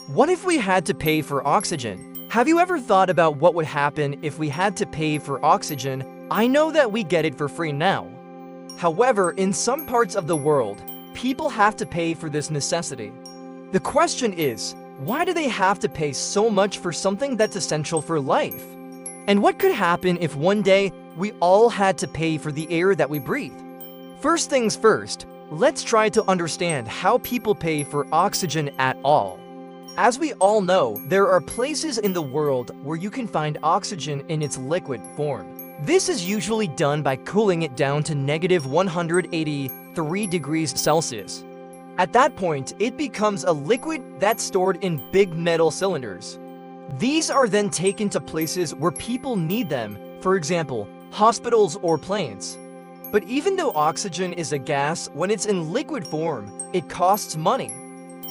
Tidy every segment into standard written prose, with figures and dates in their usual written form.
What if we had to pay for oxygen? Have you ever thought about what would happen if we had to pay for oxygen? I know that we get it for free now. However, in some parts of the world, people have to pay for this necessity. The question is, why do they have to pay so much for something that's essential for life? And what could happen if one day we all had to pay for the air that we breathe? First things first, let's try to understand how people pay for oxygen at all. As we all know, there are places in the world where you can find oxygen in its liquid form. This is usually done by cooling it down to -183 degrees Celsius. At that point, it becomes a liquid that's stored in big metal cylinders. These are then taken to places where people need them, for example, hospitals or planes. But even though oxygen is a gas, when it's in liquid form, it costs money.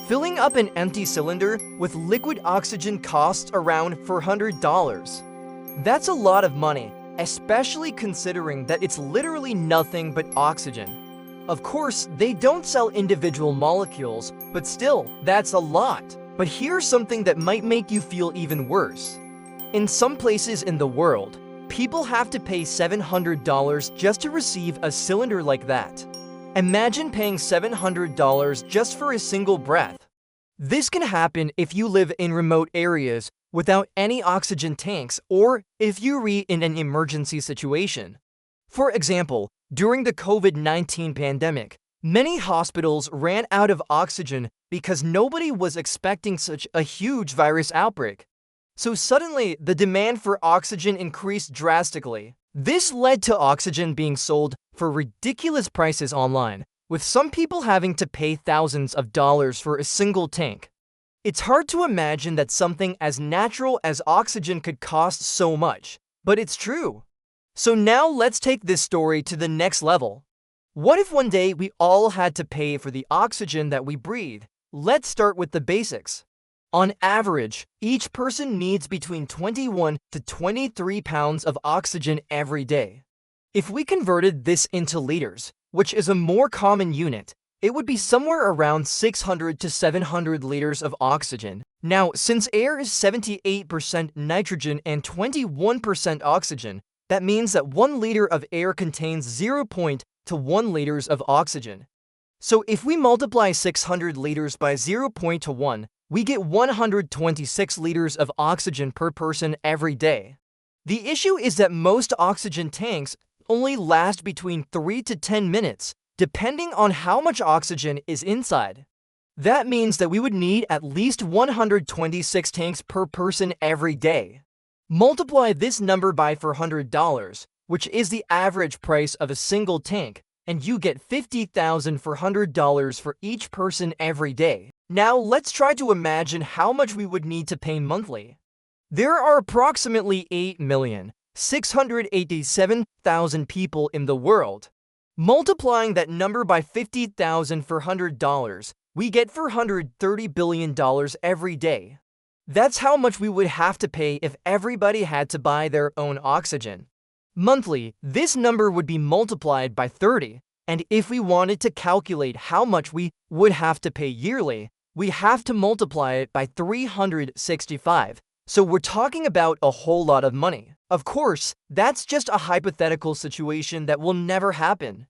Filling up an empty cylinder with liquid oxygen costs around $400. That's a lot of money, especially considering that it's literally nothing but oxygen. Of course, they don't sell individual molecules, but still, that's a lot. But here's something that might make you feel even worse. In some places in the world, people have to pay $700 just to receive a cylinder like that. Imagine paying $700 just for a single breath. This can happen if you live in remote areas without any oxygen tanks or if you're in an emergency situation. For example, during the COVID-19 pandemic, many hospitals ran out of oxygen because nobody was expecting such a huge virus outbreak. So suddenly, the demand for oxygen increased drastically. This led to oxygen being sold for ridiculous prices online, with some people having to pay thousands of dollars for a single tank. It's hard to imagine that something as natural as oxygen could cost so much, but it's true. So now let's take this story to the next level. What if one day we all had to pay for the oxygen that we breathe? Let's start with the basics. On average, each person needs between 21 to 23 pounds of oxygen every day. If we converted this into liters, which is a more common unit, it would be somewhere around 600 to 700 liters of oxygen. Now, since air is 78% nitrogen and 21% oxygen, that means that 1 liter of air contains 0.1 liters of oxygen. So if we multiply 600 liters by 0.1, we get 126 liters of oxygen per person every day. The issue is that most oxygen tanks only last between 3 to 10 minutes, depending on how much oxygen is inside. That means that we would need at least 126 tanks per person every day. Multiply this number by $400, which is the average price of a single tank, and you get $50,400 for each person every day. Now let's try to imagine how much we would need to pay monthly. There are approximately 8,687,000 people in the world. Multiplying that number by $50,400, we get $430 billion every day. That's how much we would have to pay if everybody had to buy their own oxygen. Monthly, this number would be multiplied by 30, and if we wanted to calculate how much we would have to pay yearly, we have to multiply it by 365. So we're talking about a whole lot of money. Of course, that's just a hypothetical situation that will never happen.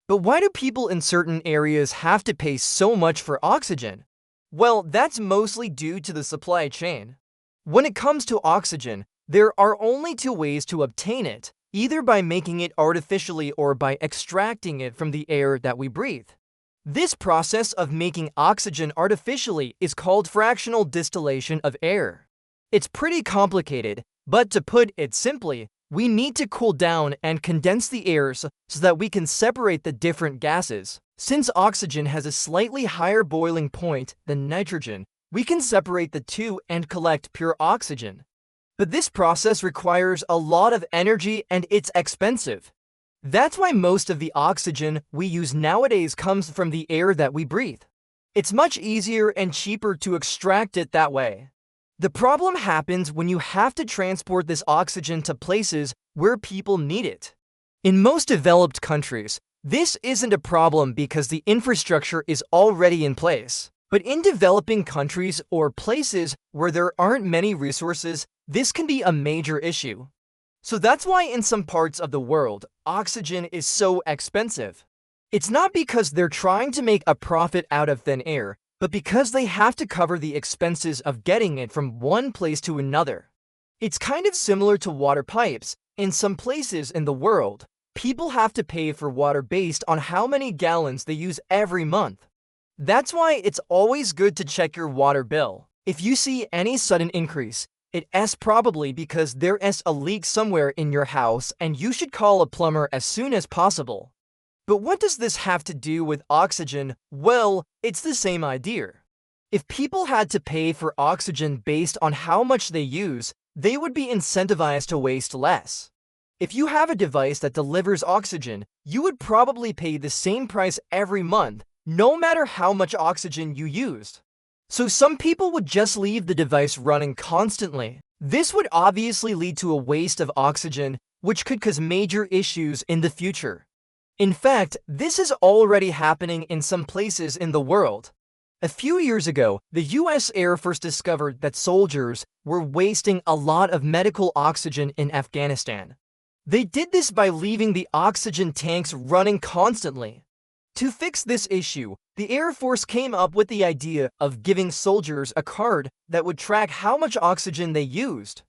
But why do people in certain areas have to pay so much for oxygen? Well, that's mostly due to the supply chain. When it comes to oxygen, there are only 2 ways to obtain it, either by making it artificially or by extracting it from the air that we breathe. This process of making oxygen artificially is called fractional distillation of air. It's pretty complicated, but to put it simply, we need to cool down and condense the air so that we can separate the different gases. Since oxygen has a slightly higher boiling point than nitrogen, we can separate the two and collect pure oxygen. But this process requires a lot of energy and it's expensive. That's why most of the oxygen we use nowadays comes from the air that we breathe. It's much easier and cheaper to extract it that way. The problem happens when you have to transport this oxygen to places where people need it. In most developed countries, this isn't a problem because the infrastructure is already in place. But in developing countries or places where there aren't many resources, this can be a major issue. So that's why in some parts of the world, oxygen is so expensive. It's not because they're trying to make a profit out of thin air, but because they have to cover the expenses of getting it from one place to another. It's kind of similar to water pipes. In some places in the world, people have to pay for water based on how many gallons they use every month. That's why it's always good to check your water bill. If you see any sudden increase, it's probably because there is a leak somewhere in your house and you should call a plumber as soon as possible. But what does this have to do with oxygen? Well, it's the same idea. If people had to pay for oxygen based on how much they use, they would be incentivized to waste less. If you have a device that delivers oxygen, you would probably pay the same price every month, no matter how much oxygen you used. So some people would just leave the device running constantly. This would obviously lead to a waste of oxygen, which could cause major issues in the future. In fact, this is already happening in some places in the world. A few years ago, the US Air Force discovered that soldiers were wasting a lot of medical oxygen in Afghanistan. They did this by leaving the oxygen tanks running constantly. To fix this issue, the Air Force came up with the idea of giving soldiers a card that would track how much oxygen they used.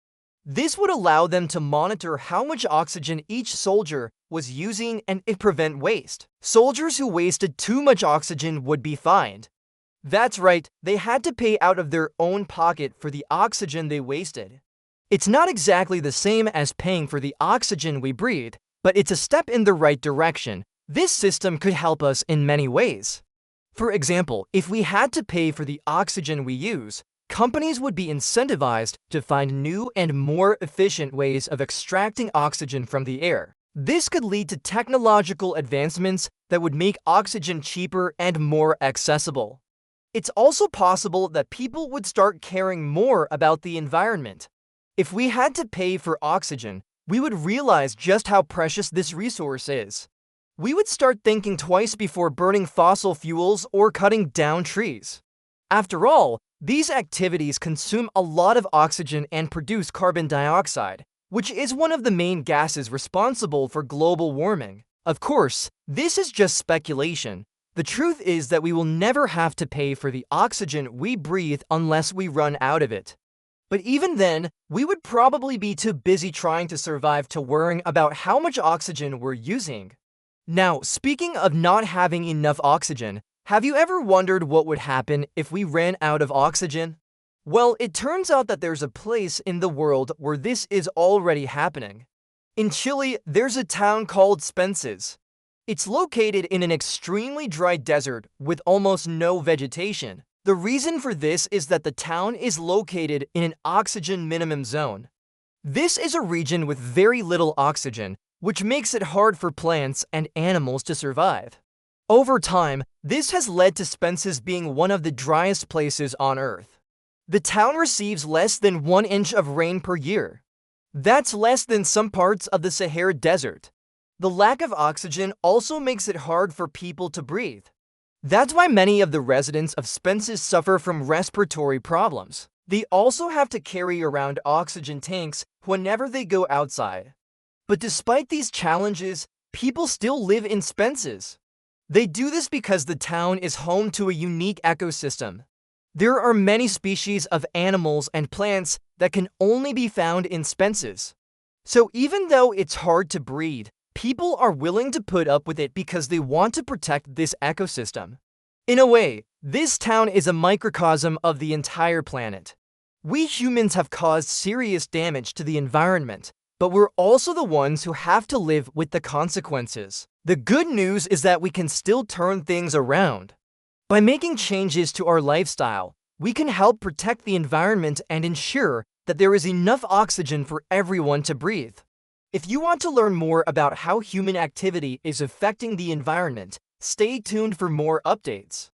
This would allow them to monitor how much oxygen each soldier was using and prevent waste. Soldiers who wasted too much oxygen would be fined. That's right, they had to pay out of their own pocket for the oxygen they wasted. It's not exactly the same as paying for the oxygen we breathe, but it's a step in the right direction. This system could help us in many ways. For example, if we had to pay for the oxygen we use, companies would be incentivized to find new and more efficient ways of extracting oxygen from the air. This could lead to technological advancements that would make oxygen cheaper and more accessible. It's also possible that people would start caring more about the environment. If we had to pay for oxygen, we would realize just how precious this resource is. We would start thinking twice before burning fossil fuels or cutting down trees. After all, these activities consume a lot of oxygen and produce carbon dioxide, which is one of the main gases responsible for global warming. Of course, this is just speculation. The truth is that we will never have to pay for the oxygen we breathe unless we run out of it. But even then, we would probably be too busy trying to survive to worrying about how much oxygen we're using. Now, speaking of not having enough oxygen, have you ever wondered what would happen if we ran out of oxygen? Well, it turns out that there's a place in the world where this is already happening. In Chile, there's a town called Spences. It's located in an extremely dry desert with almost no vegetation. The reason for this is that the town is located in an oxygen minimum zone. This is a region with very little oxygen, which makes it hard for plants and animals to survive. Over time, this has led to Spences being one of the driest places on Earth. The town receives less than 1 inch of rain per year. That's less than some parts of the Sahara Desert. The lack of oxygen also makes it hard for people to breathe. That's why many of the residents of Spences suffer from respiratory problems. They also have to carry around oxygen tanks whenever they go outside. But despite these challenges, people still live in Spences. They do this because the town is home to a unique ecosystem. There are many species of animals and plants that can only be found in Spences. So even though it's hard to breed, people are willing to put up with it because they want to protect this ecosystem. In a way, this town is a microcosm of the entire planet. We humans have caused serious damage to the environment, but we're also the ones who have to live with the consequences. The good news is that we can still turn things around. By making changes to our lifestyle, we can help protect the environment and ensure that there is enough oxygen for everyone to breathe. If you want to learn more about how human activity is affecting the environment, stay tuned for more updates.